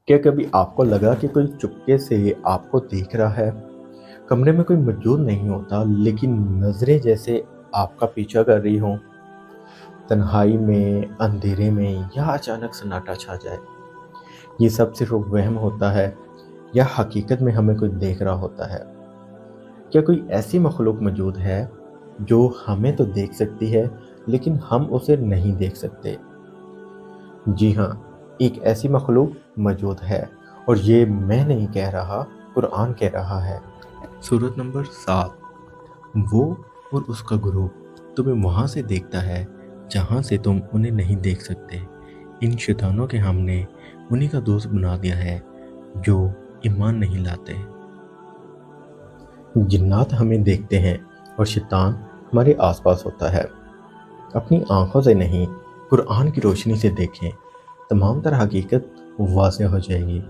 کیا کبھی آپ کو لگا کہ کوئی چپکے سے آپ کو دیکھ رہا ہے؟ کمرے میں کوئی موجود نہیں ہوتا لیکن نظریں جیسے آپ کا پیچھا کر رہی ہوں، تنہائی میں، اندھیرے میں یا اچانک سناٹا چھا جائے۔ یہ سب صرف وہم ہوتا ہے یا حقیقت میں ہمیں کوئی دیکھ رہا ہوتا ہے؟ کیا کوئی ایسی مخلوق موجود ہے جو ہمیں تو دیکھ سکتی ہے لیکن ہم اسے نہیں دیکھ سکتے؟ جی ہاں، ایک ایسی مخلوق موجود ہے، اور یہ میں نہیں کہہ رہا، قرآن کہہ رہا ہے۔ سورت نمبر 7۔ وہ اور اس کا گروہ تمہیں وہاں سے دیکھتا ہے جہاں سے تم انہیں نہیں دیکھ سکتے۔ ان شیطانوں کے ہم نے انہی کا دوست بنا دیا ہے جو ایمان نہیں لاتے۔ جنات ہمیں دیکھتے ہیں اور شیطان ہمارے آس پاس ہوتا ہے۔ اپنی آنکھوں سے نہیں، قرآن کی روشنی سے دیکھیں، تمام تر حقیقت واضح ہو جائے گی۔